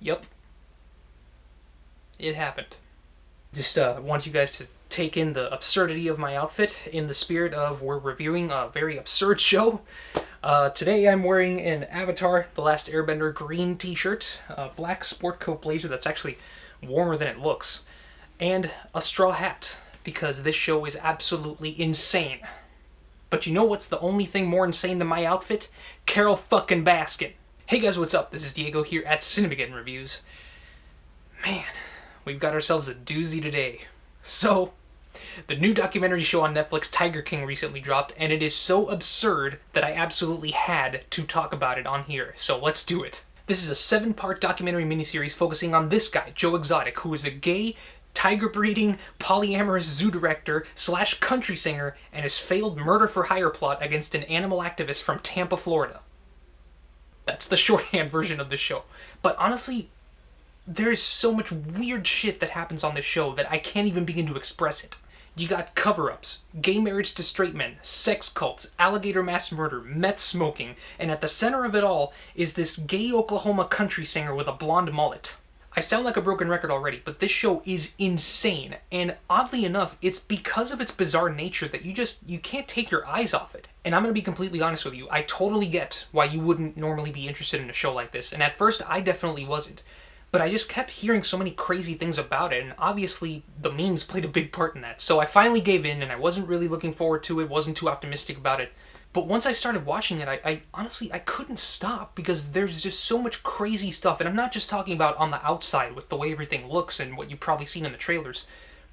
Yep, it happened. Just want you guys to take in the absurdity of my outfit in the spirit of we're reviewing a very absurd show. Today I'm wearing an Avatar The Last Airbender green t-shirt, a black sport coat blazer that's actually warmer than it looks, and a straw hat, because this show is absolutely insane. But you know what's the only thing more insane than my outfit? Carol fucking Baskin. Hey guys, what's up? This is Diego here at Cinemageddon Reviews. Man, we've got ourselves a doozy today. So, the new documentary show on Netflix, Tiger King, recently dropped, and it is so absurd that I absolutely had to talk about it on here. So let's do it. This is a 7-part documentary miniseries focusing on this guy, Joe Exotic, who is a gay, tiger-breeding, polyamorous zoo director / country singer, and his failed murder-for-hire plot against an animal activist from Tampa, Florida. That's the shorthand version of the show. But honestly, there is so much weird shit that happens on this show that I can't even begin to express it. You got cover-ups, gay marriage to straight men, sex cults, alligator mass murder, meth smoking, and at the center of it all is this gay Oklahoma country singer with a blonde mullet. I sound like a broken record already, but this show is insane, and oddly enough, it's because of its bizarre nature that you can't take your eyes off it. And I'm gonna be completely honest with you, I totally get why you wouldn't normally be interested in a show like this, and at first I definitely wasn't. But I just kept hearing so many crazy things about it, and obviously the memes played a big part in that. So I finally gave in, and I wasn't really looking forward to it, wasn't too optimistic about it. But once I started watching it, I honestly couldn't stop, because there's just so much crazy stuff. And I'm not just talking about on the outside with the way everything looks and what you've probably seen in the trailers.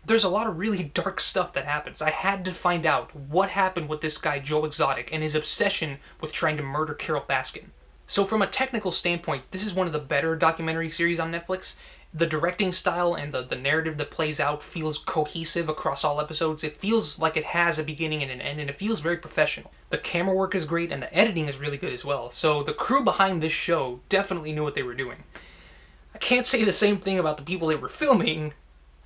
There's a lot of really dark stuff that happens. I had to find out what happened with this guy Joe Exotic and his obsession with trying to murder Carol Baskin. So from a technical standpoint, this is one of the better documentary series on Netflix. The directing style and the narrative that plays out feels cohesive across all episodes. It feels like it has a beginning and an end, and it feels very professional. The camera work is great, and the editing is really good as well. So the crew behind this show definitely knew what they were doing. I can't say the same thing about the people they were filming,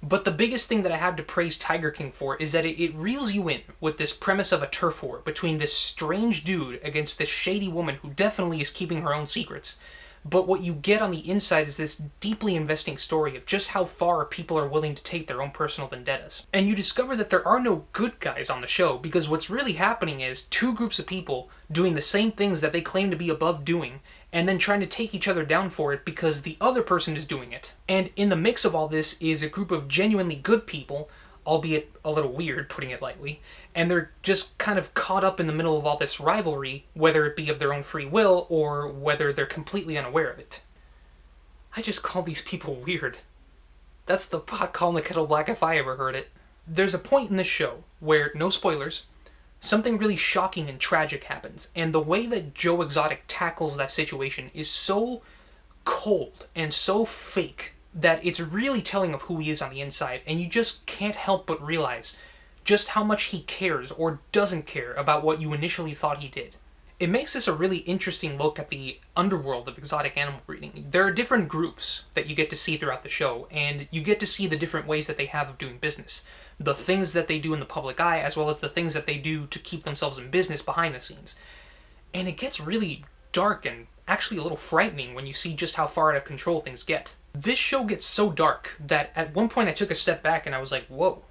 but the biggest thing that I had to praise Tiger King for is that it reels you in with this premise of a turf war between this strange dude against this shady woman who definitely is keeping her own secrets. But what you get on the inside is this deeply investing story of just how far people are willing to take their own personal vendettas. And you discover that there are no good guys on the show, because what's really happening is two groups of people doing the same things that they claim to be above doing, and then trying to take each other down for it because the other person is doing it. And in the mix of all this is a group of genuinely good people, albeit a little weird, putting it lightly, and they're just kind of caught up in the middle of all this rivalry, whether it be of their own free will or whether they're completely unaware of it. I just call these people weird. That's the pot calling the kettle black if I ever heard it. There's a point in this show where, no spoilers, something really shocking and tragic happens, and the way that Joe Exotic tackles that situation is so cold and so fake that it's really telling of who he is on the inside, and you just can't help but realize just how much he cares or doesn't care about what you initially thought he did. It makes this a really interesting look at the underworld of exotic animal breeding. There are different groups that you get to see throughout the show, and you get to see the different ways that they have of doing business. The things that they do in the public eye, as well as the things that they do to keep themselves in business behind the scenes. And it gets really dark and actually a little frightening when you see just how far out of control things get. This show gets so dark that at one point I took a step back and I was like, whoa,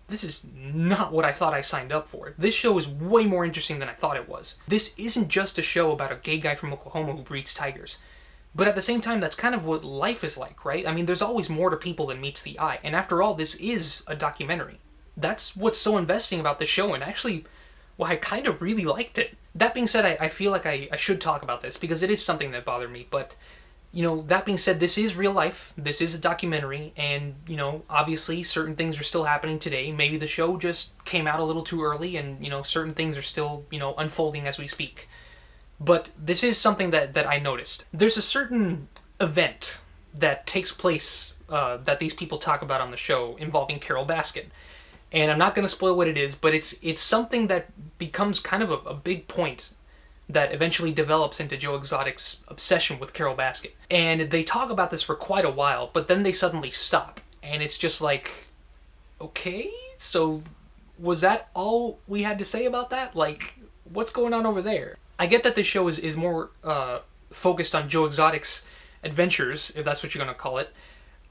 this is not what I thought I signed up for. This show is way more interesting than I thought it was. This isn't just a show about a gay guy from Oklahoma who breeds tigers. But at the same time, that's kind of what life is like, right? I mean, there's always more to people than meets the eye. And after all, this is a documentary. That's what's so investing about the show, and actually, well, I kind of really liked it. That being said, I feel like I should talk about this, because it is something that bothered me, but you know, that being said, this is real life, this is a documentary, and, you know, obviously certain things are still happening today. Maybe the show just came out a little too early, and, you know, certain things are still, you know, unfolding as we speak. But this is something that I noticed. There's a certain event that takes place that these people talk about on the show involving Carol Baskin. And I'm not going to spoil what it is, but it's something that becomes kind of a big point that eventually develops into Joe Exotic's obsession with Carol Baskin. And they talk about this for quite a while, but then they suddenly stop. And it's just like, okay, so was that all we had to say about that? Like, what's going on over there? I get that this show is more focused on Joe Exotic's adventures, if that's what you're going to call it.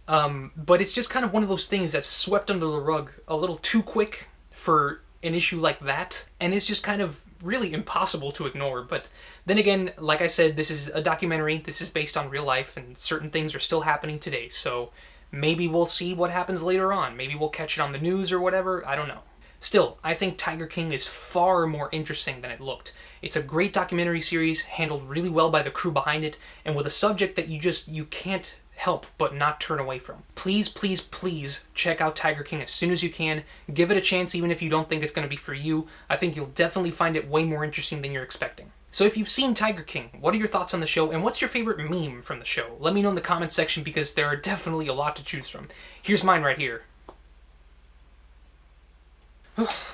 But it's just kind of one of those things that's swept under the rug a little too quick for an issue like that, and it's just kind of really impossible to ignore. But then again, like I said, this is a documentary, this is based on real life, and certain things are still happening today, so maybe we'll see what happens later on. Maybe we'll catch it on the news or whatever, I don't know. Still, I think Tiger King is far more interesting than it looked. It's a great documentary series, handled really well by the crew behind it, and with a subject that you can't help but not turn away from. Please, please, please check out Tiger King as soon as you can. Give it a chance even if you don't think it's going to be for you. I think you'll definitely find it way more interesting than you're expecting. So if you've seen Tiger King, what are your thoughts on the show, and what's your favorite meme from the show? Let me know in the comments section because there are definitely a lot to choose from. Here's mine right here.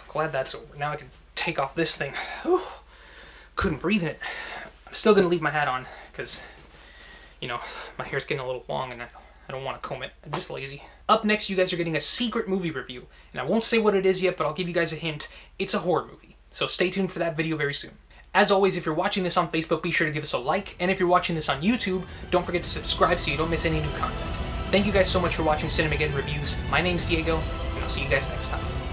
Glad that's over. Now I can take off this thing. Couldn't breathe in it. I'm still going to leave my hat on because, you know, my hair's getting a little long and I don't want to comb it. I'm just lazy. Up next, you guys are getting a secret movie review. And I won't say what it is yet, but I'll give you guys a hint. It's a horror movie. So stay tuned for that video very soon. As always, if you're watching this on Facebook, be sure to give us a like. And if you're watching this on YouTube, don't forget to subscribe so you don't miss any new content. Thank you guys so much for watching Cinemageddon Reviews. My name's Diego, and I'll see you guys next time.